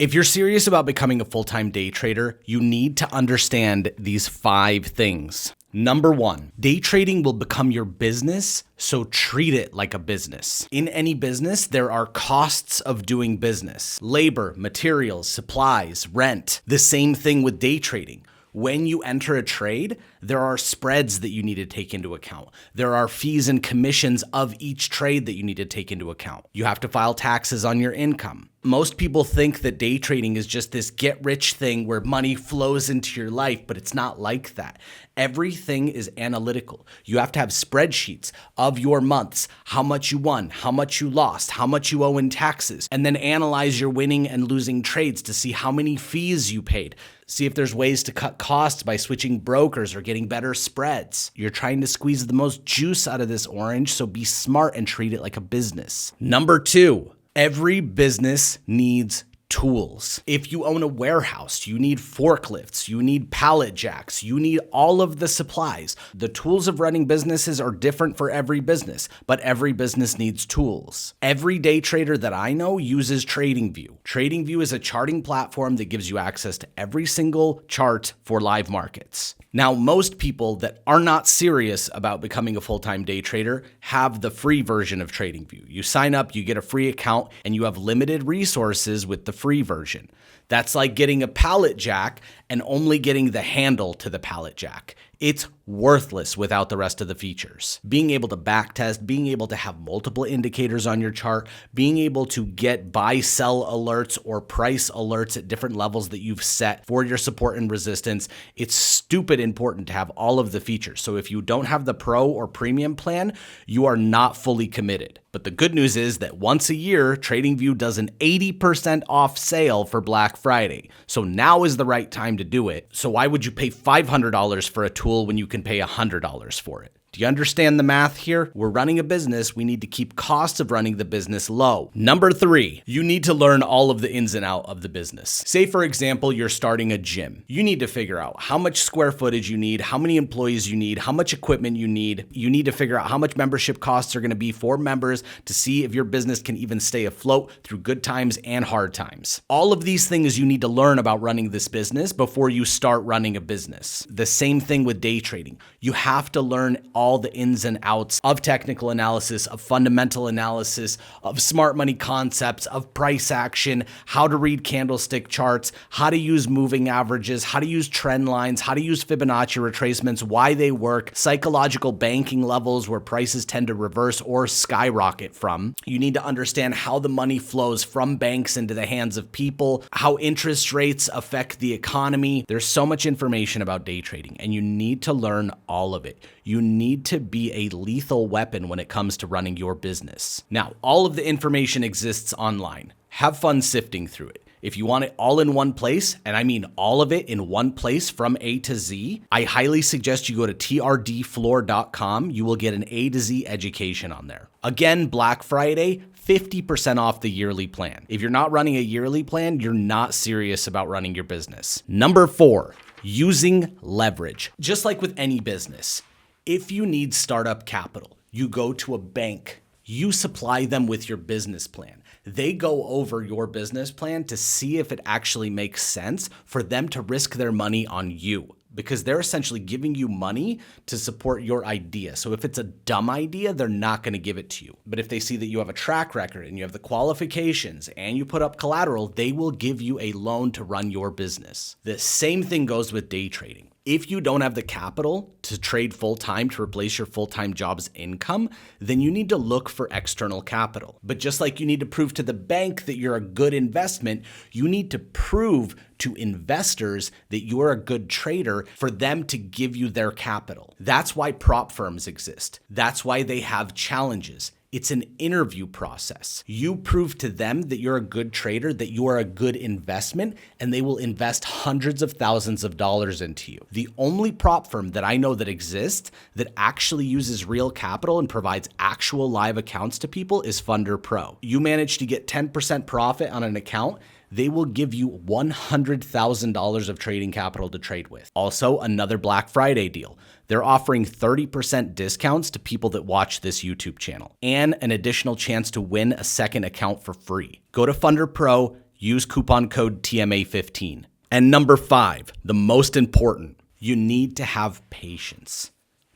If you're serious about becoming a full-time day trader, you need to understand these 5 things. Number 1, day trading will become your business, so treat it like a business. In any business, there are costs of doing business: labor, materials, supplies, rent. The same thing with day trading. When you enter a trade, there are spreads that you need to take into account. There are fees and commissions of each trade that you need to take into account. You have to file taxes on your income. Most people think that day trading is just this get-rich thing where money flows into your life, but it's not like that. Everything is analytical. You have to have spreadsheets of your months, how much you won, how much you lost, how much you owe in taxes, and then analyze your winning and losing trades to see how many fees you paid. See if there's ways to cut costs by switching brokers or getting better spreads. You're trying to squeeze the most juice out of this orange, so be smart and treat it like a business. Number 2, every business needs tools. If you own a warehouse, you need forklifts, you need pallet jacks, you need all of the supplies. The tools of running businesses are different for every business, but every business needs tools. Every day trader that I know uses TradingView. TradingView is a charting platform that gives you access to every single chart for live markets. Now, most people that are not serious about becoming a full-time day trader have the free version of TradingView. You sign up, you get a free account, and you have limited resources with the free version. That's like getting a pallet jack and only getting the handle to the pallet jack. It's worthless without the rest of the features. Being able to backtest, being able to have multiple indicators on your chart, being able to get buy-sell alerts or price alerts at different levels that you've set for your support and resistance, it's stupid important to have all of the features. So if you don't have the pro or premium plan, you are not fully committed. But the good news is that once a year, TradingView does an 80% off sale for Black Friday. So now is the right time to do it. So why would you pay $500 for a tool when you can pay $100 for it? Do you understand the math here? We're running a business. We need to keep costs of running the business low. Number 3, you need to learn all of the ins and outs of the business. Say, for example, you're starting a gym. You need to figure out how much square footage you need, how many employees you need, how much equipment you need. You need to figure out how much membership costs are going to be for members to see if your business can even stay afloat through good times and hard times. All of these things you need to learn about running this business before you start running a business. The same thing with day trading. You have to learn all the ins and outs of technical analysis, of fundamental analysis, of smart money concepts, of price action, how to read candlestick charts, how to use moving averages, how to use trend lines, how to use Fibonacci retracements, why they work, psychological banking levels where prices tend to reverse or skyrocket from. You need to understand how the money flows from banks into the hands of people, how interest rates affect the economy. There's so much information about day trading, and you need to learn all of it. You need to be a lethal weapon when it comes to running your business. Now, all of the information exists online. Have fun sifting through it. If you want it all in one place, and I mean all of it in one place from A to Z, I highly suggest you go to trdfloor.com. You will get an A to Z education on there. Again, Black Friday, 50% off the yearly plan. If you're not running a yearly plan, you're not serious about running your business. Number 4, using leverage. Just like with any business, if you need startup capital, you go to a bank, you supply them with your business plan. They go over your business plan to see if it actually makes sense for them to risk their money on you, because they're essentially giving you money to support your idea. So if it's a dumb idea, they're not going to give it to you. But if they see that you have a track record and you have the qualifications and you put up collateral, they will give you a loan to run your business. The same thing goes with day trading. If you don't have the capital to trade full-time to replace your full-time job's income, then you need to look for external capital. But just like you need to prove to the bank that you're a good investment, you need to prove to investors that you're a good trader for them to give you their capital. That's why prop firms exist. That's why they have challenges. It's an interview process. You prove to them that you're a good trader, that you are a good investment, and they will invest hundreds of thousands of dollars into you. The only prop firm that I know that exists that actually uses real capital and provides actual live accounts to people is FunderPro. You manage to get 10% profit on an account, they will give you $100,000 of trading capital to trade with. Also, another Black Friday deal. They're offering 30% discounts to people that watch this YouTube channel and an additional chance to win a second account for free. Go to FunderPro, Use coupon code TMA15. And number 5, the most important, you need to have patience.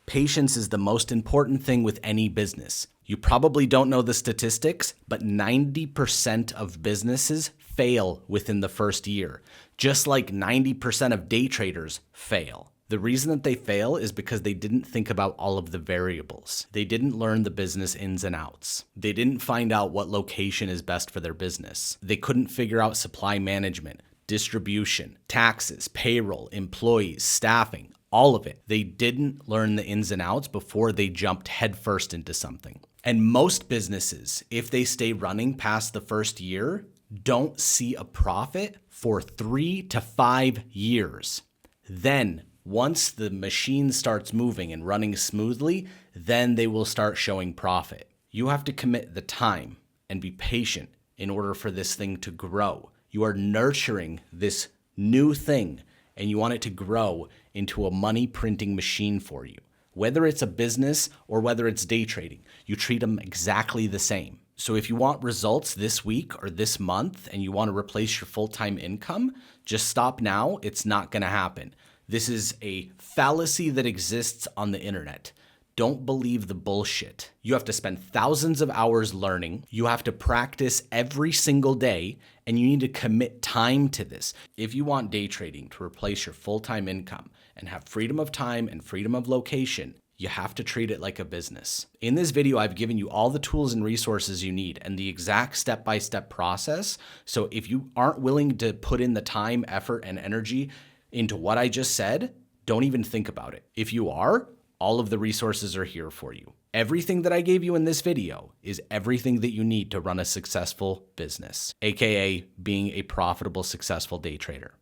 Patience is the most important thing with any business. You probably don't know the statistics, but 90% of businesses fail within the first year, just like 90% of day traders fail. The reason that they fail is because they didn't think about all of the variables. They didn't learn the business ins and outs. They didn't find out what location is best for their business. They couldn't figure out supply management, distribution, taxes, payroll, employees, staffing, all of it. They didn't learn the ins and outs before they jumped headfirst into something. And most businesses, if they stay running past the first year, don't see a profit for 3 to 5 years. Then, once the machine starts moving and running smoothly, then they will start showing profit. You have to commit the time and be patient in order for this thing to grow. You are nurturing this new thing and you want it to grow into a money printing machine for you. Whether it's a business or whether it's day trading, you treat them exactly the same. So if you want results this week or this month and you want to replace your full-time income, just stop now. It's not going to happen. This is a fallacy that exists on the internet. Don't believe the bullshit. You have to spend thousands of hours learning. You have to practice every single day, and you need to commit time to this. If you want day trading to replace your full-time income and have freedom of time and freedom of location, you have to treat it like a business. In this video, I've given you all the tools and resources you need and the exact step-by-step process. So if you aren't willing to put in the time, effort, and energy into what I just said, don't even think about it. If you are, all of the resources are here for you. Everything that I gave you in this video is everything that you need to run a successful business, aka being a profitable, successful day trader.